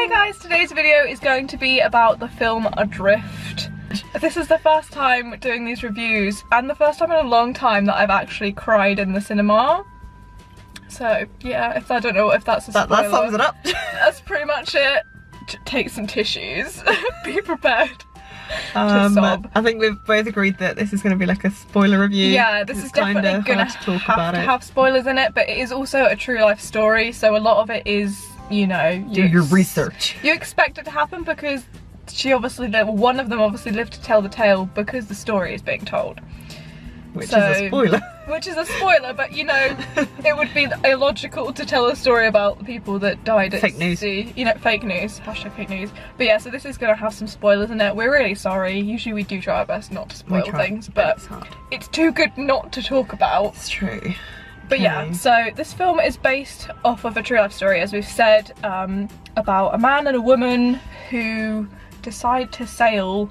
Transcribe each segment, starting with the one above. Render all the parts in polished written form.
Hey guys, today's video is going to be about the film Adrift. This is the first time doing these reviews and the first time in a long time that I've actually cried in the cinema. So yeah, I don't know if that's a spoiler. That sums it up. That's pretty much it. Take some tissues. Be prepared to sob. I think we've both agreed that this is going to be like a spoiler review. Yeah, this is definitely going to have spoilers in it, but it is also a true life story, so a lot of it is, you know, do your research. You expect it to happen because one of them obviously lived to tell the tale because the story is being told. Which is a spoiler. Which is a spoiler, but you know, it would be illogical to tell a story about the people that died at fake news. sea. You know, fake news, hashtag fake news. But yeah, so this is going to have some spoilers in it. We're really sorry. Usually we do try our best not to spoil things, but it's too good not to talk about. It's true. But yeah, so this film is based off of a true life story, as we've said, about a man and a woman who decide to sail,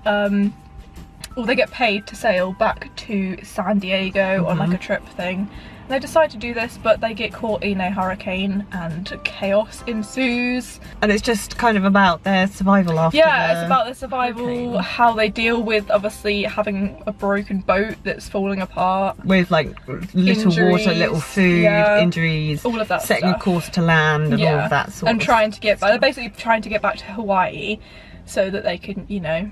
or they get paid to sail back to San Diego on like a trip thing. And they decide to do this, but they get caught in a hurricane and chaos ensues. And it's just kind of about their survival after it's about their survival, hurricane. How they deal with obviously having a broken boat that's falling apart. With like little injuries, water, little food, injuries, all of that setting stuff. a course to land and all of that sort of and trying to get back, they're basically trying to get back to Hawaii so that they can, you know,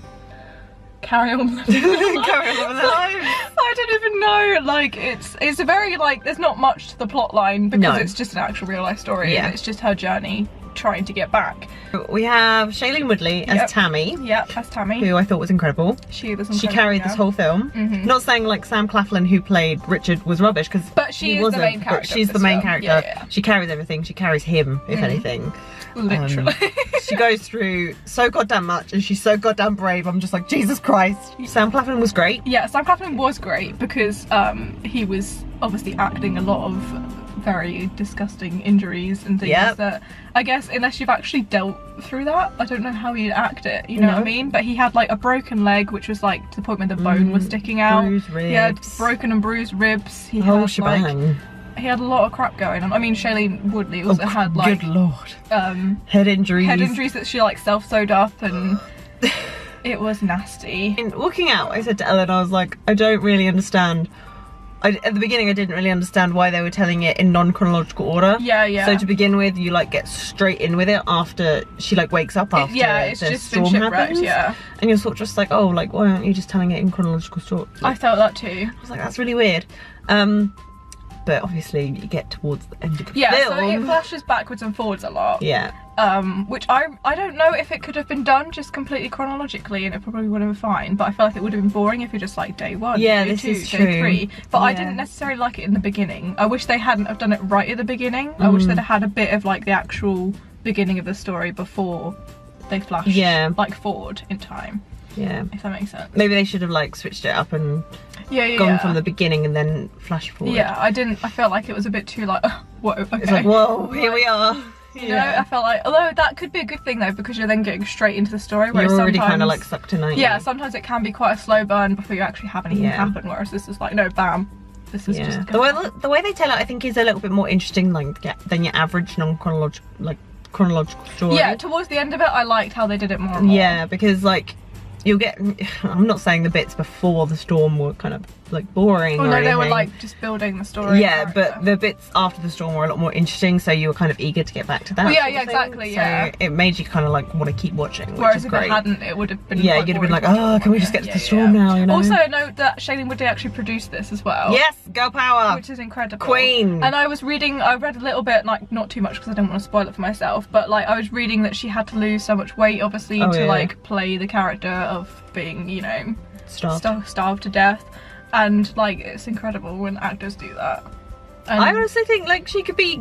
carry on living their lives. I don't even know, like it's a very, like, there's not much to the plot line because it's just an actual real life story and it's just her journey trying to get back. We have Shailene Woodley as Tami. Yep, as Tami. Who I thought was incredible. She was incredible. She carried this whole film. Not saying like Sam Claflin, who played Richard, was rubbish, because she is the main character. But she's the main character. She carries everything. She carries him, if anything. Literally. She goes through so goddamn much and she's so goddamn brave. I'm just like, Jesus Christ. Sam Claflin was great. Yeah, Sam Claflin was great because he was obviously acting a lot of very disgusting injuries and things that, I guess, unless you've actually dealt through that, I don't know how you'd act it, you know what I mean? But he had like a broken leg, which was like to the point where the bone was sticking out. Bruised ribs. He had broken and bruised ribs. He whole had shebang. like, he had a lot of crap going on. I mean, Shailene Woodley also had like, good lord, head injuries that she like self-sewed up, and it was nasty. In walking out, I said to Ellen, I was like, I don't really understand. At the beginning I didn't really understand why they were telling it in non-chronological order. So to begin with, you like get straight in with it after she like wakes up after it's the just storm happens. And you're sort of just like, oh, like why aren't you just telling it in chronological order? I felt that too. I was like, that's really weird. But obviously you get towards the end of the film. So it flashes backwards and forwards a lot. Which I don't know if it could have been done just completely chronologically, and it probably would have been fine, but I feel like it would have been boring if you're just like day one, day two, day three. But I didn't necessarily like it in the beginning. I wish they hadn't have done it right at the beginning. I wish they'd have had a bit of like the actual beginning of the story before they flash like forward in time. If that makes sense. Maybe they should have like switched it up and gone from the beginning and then flash forward. I felt like it was a bit too like, whoa, okay. It's like, whoa, here we are. You know, I felt like, although that could be a good thing though, because you're then getting straight into the story. Whereas you're already kind of like sucked in, aren't you? Yeah, sometimes it can be quite a slow burn before you actually have anything happen. Whereas this is like, no, bam, this is just the way they tell it, I think, is a little bit more interesting, like than your average non-chronological story. Yeah, towards the end of it, I liked how they did it more. Yeah, because like you'll get, I'm not saying the bits before the storm were kind of like boring or anything. They were like just building the story. Yeah, but the bits after the storm were a lot more interesting, so you were kind of eager to get back to that. Well, yeah, exactly. So it made you kind of like want to keep watching. Whereas if it hadn't, it would have been. Yeah, you'd have been like, oh, can we just get to the storm now? You know. Also, note that Shailene Woodley actually produced this as well. Yes, girl power. Which is incredible. Queen. And I read a little bit, like not too much because I didn't want to spoil it for myself, but like I was reading that she had to lose so much weight, obviously, to like play the character of being, you know, starved to death. And like, it's incredible when actors do that. And I honestly think like she could be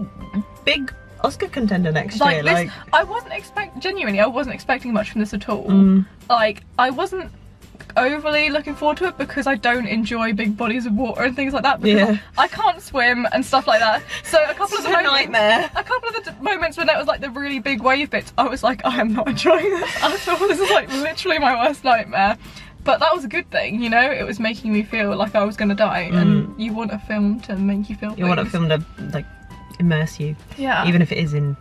big Oscar contender next year. This, I wasn't expecting much from this at all. Like, I wasn't overly looking forward to it because I don't enjoy big bodies of water and things like that, because I can't swim and stuff like that. So a couple of the moments when it was like the really big wave bits, I was like, I am not enjoying this at all. This is like literally my worst nightmare. But that was a good thing, you know? It was making me feel like I was gonna die, and you want a film to make you feel things. You want a film to like immerse you. Yeah. Even if it is in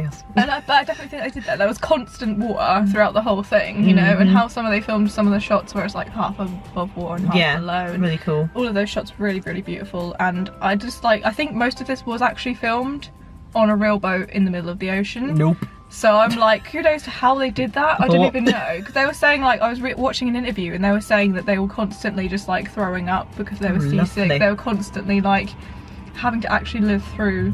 chaos. But I definitely think they did that. There was constant water throughout the whole thing, you know, and how they filmed some of the shots where it's like half above water and half below. And really cool. All of those shots were really, really beautiful, and I just I think most of this was actually filmed on a real boat in the middle of the ocean. Nope. So I'm like, kudos to how they did that. I don't even know, because they were saying, like, I was watching an interview and they were saying that they were constantly just like throwing up because they were seasick. They were constantly like having to actually live through,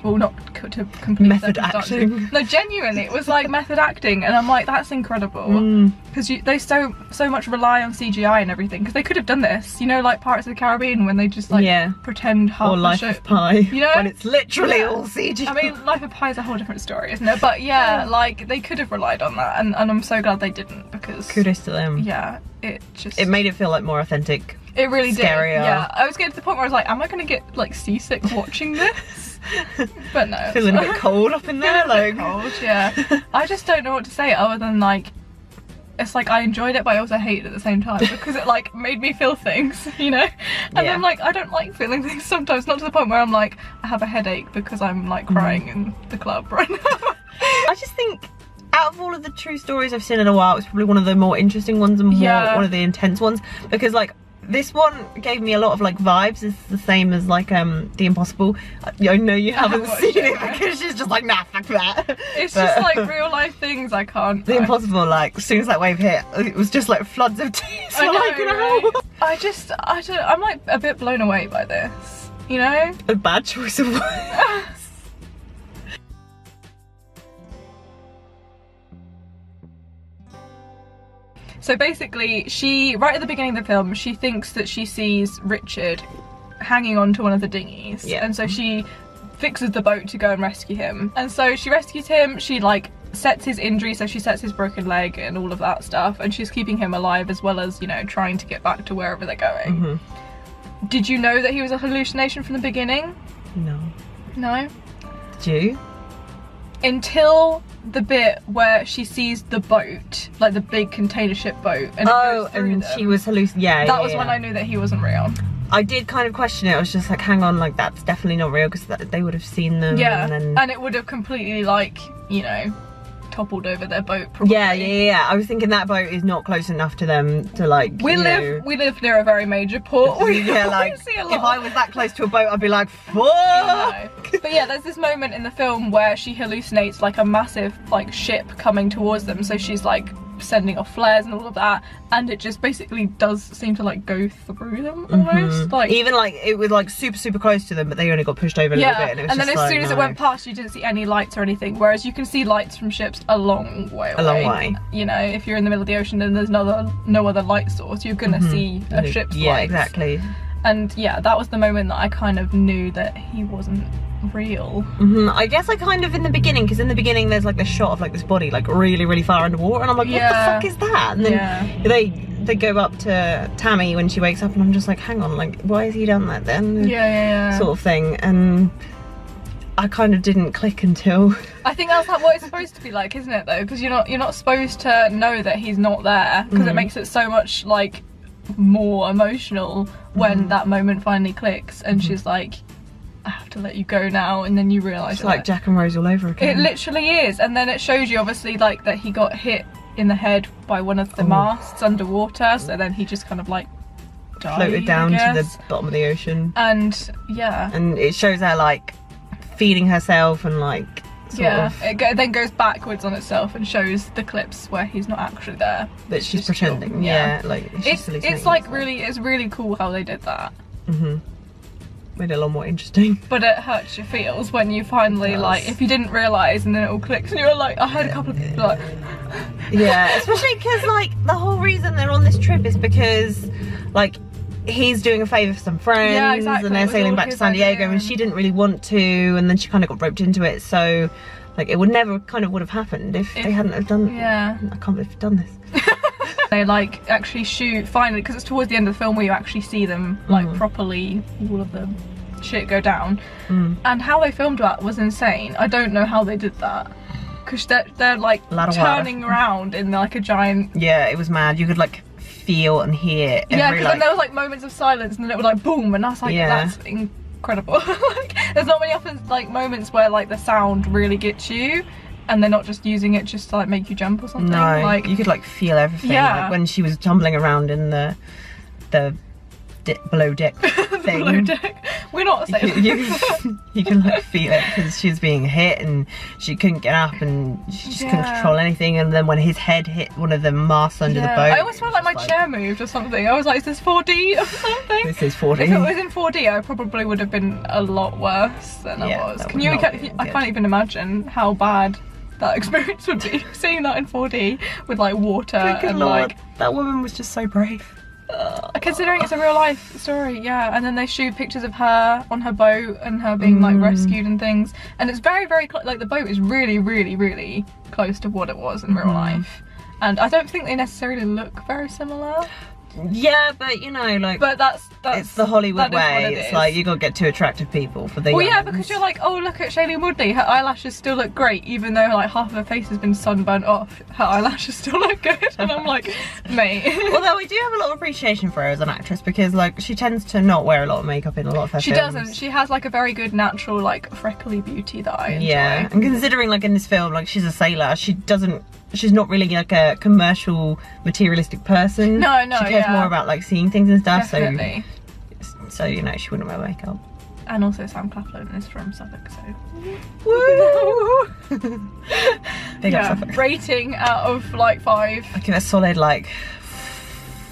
well, not to complete method acting. No, genuinely, it was like method acting, and I'm like, that's incredible, because they so much rely on CGI and everything, because they could have done this, you know, like Pirates of the Caribbean, when they just like pretend half or the Life ship, of Pi, you know, when it's literally all CGI. I mean, Life of Pi is a whole different story, isn't it? But yeah, like they could have relied on that, and I'm so glad they didn't, because kudos to them. Yeah, it made it feel like more authentic. It really scarier. did. Yeah, I was getting to the point where I was like, am I gonna get like seasick watching this? But no. Feeling a bit cold up in there, like cold, yeah. I just don't know what to say other than like, it's like I enjoyed it, but I also hate it at the same time, because it like made me feel things, you know. And then like I don't like feeling things sometimes, not to the point where I'm like I have a headache because I'm like crying in the club right now. I just think, out of all of the true stories I've seen in a while, it's probably one of the more interesting ones and one of the intense ones, because like this one gave me a lot of like vibes. It's the same as like The Impossible. I know you haven't seen it because she's just like, nah, fuck that. It's just like real life things I can't. The Impossible, like as soon as that wave hit, it was just like floods of tears. I know, like, I'm like a bit blown away by this, you know? A bad choice of words. So basically, right at the beginning of the film, she thinks that she sees Richard hanging onto one of the dinghies. Yeah. And so she fixes the boat to go and rescue him. And so she rescues him, she like sets his injury, so she sets his broken leg and all of that stuff, and she's keeping him alive as well as, you know, trying to get back to wherever they're going. Did you know that he was a hallucination from the beginning? No. No? Did you? Until the bit where she sees the boat, like the big container ship boat, and she was hallucinating. That was when I knew that he wasn't real. I did kind of question it. I was just like, hang on, like that's definitely not real, because they would have seen them. Yeah, and it would have completely like, you know, toppled over their boat probably. Yeah. I was thinking that boat is not close enough to them to like, we live near a very major port. Like we see a lot. If I was that close to a boat, I'd be like, fuck. But yeah, there's this moment in the film where she hallucinates like a massive like ship coming towards them, so she's like sending off flares and all of that, and it just basically does seem to like go through them almost. Like even like it was like super close to them, but they only got pushed over a little bit, and it was and then as soon as it went past, you didn't see any lights or anything, whereas you can see lights from ships a long way away. You know, if you're in the middle of the ocean and there's no other light source, you're gonna see a ship's lights. Exactly. And yeah, that was the moment that I kind of knew that he wasn't real. I guess I kind of in the beginning, because in the beginning there's like a shot of like this body like really far underwater, and I'm like, what the fuck is that? And then they go up to Tami when she wakes up, and I'm just like, hang on, like why has he done that then? Sort of thing. And I kind of didn't click until I think that's like what it's supposed to be like, isn't it though? Because you're not supposed to know that he's not there, because it makes it so much like more emotional when that moment finally clicks, and she's like, I have to let you go now, and then you realise it's like Jack and Rose all over again. It literally is. And then it shows you obviously like that he got hit in the head by one of the masts underwater, so then he just kind of like died, floated down to the bottom of the ocean. And and it shows her like feeding herself and like it then goes backwards on itself and shows the clips where he's not actually there, that she's pretending. Like it's like it's really cool how they did that. Made it a lot more interesting. But it hurts your feels when you finally like, if you didn't realise and then it all clicks and you're like, I heard a couple of people like especially because like the whole reason they're on this trip is because like he's doing a favour for some friends, and they're sailing back to San Diego, and she didn't really want to, and then she kind of got roped into it, so like it would never would have happened if they hadn't have done I can't believe they've done this. They like actually shoot finally, because it's towards the end of the film where you actually see them like properly, all of the shit go down, and how they filmed that was insane. I don't know how they did that, because they're like turning around in like a giant it was mad. You could like feel and hear every, because then there was like moments of silence, and then it was like boom, and I was like, that's incredible. Like, there's not many often like moments where like the sound really gets you, and they're not just using it just to like make you jump or something. No, like you could like feel everything. Yeah. Like when she was tumbling around in the below deck thing. Below deck. We're not saying you can like feel it because she was being hit and she couldn't get up and she just couldn't control anything. And then when his head hit one of the masts under the boat, I always felt like my chair moved or something. I was like, is this 4D or something? This is 4D. If it was in 4D, I probably would have been a lot worse than I was. I can't even imagine how bad that experience would be, seeing that in 4D with like water and like... That woman was just so brave. Considering it's a real life story, yeah. And then they shoot pictures of her on her boat and her being like rescued and things, and it's very like the boat is really really close to what it was in real life, and I don't think they necessarily look very similar. Yeah, but you know, like, but that's it's the Hollywood way. It's like you gotta get two attractive people for the. Well, yeah, because you're like, oh, look at Shailene Woodley. Her eyelashes still look great, even though like half of her face has been sunburnt off. Her eyelashes still look good, and I'm like, mate. Although I do have a lot of appreciation for her as an actress because like she tends to not wear a lot of makeup in a lot of her films. She doesn't. She has like a very good natural like freckly beauty that I enjoy. Yeah, and considering like in this film, like she's a sailor, she's not really like a commercial materialistic person. No, she cares more about like seeing things and stuff. Definitely. So you know, she wouldn't wear makeup. And also Sam Claflin is from Suffolk, so woo. Big up Suffolk. Rating out of like 5. I give it a solid like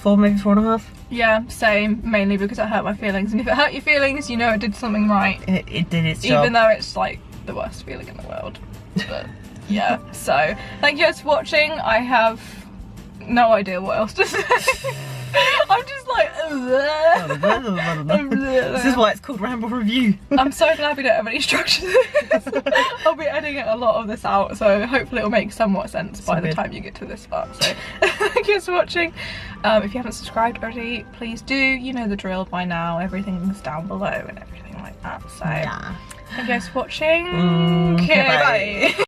4, maybe 4.5. Yeah, same. Mainly because it hurt my feelings, and if it hurt your feelings, you know it did something right. It did its job. Even though it's like the worst feeling in the world. But yeah, so thank you guys for watching. I have no idea what else to say. I'm just like this is why it's called Ramble Review. I'm so glad we don't have any structure to this. I'll be editing a lot of this out, so hopefully it'll make somewhat sense by the time you get to this part. So thank you guys for watching. If you haven't subscribed already, please do. You know the drill by now. Everything's down below and everything like that. So thank you guys for watching. Okay, bye.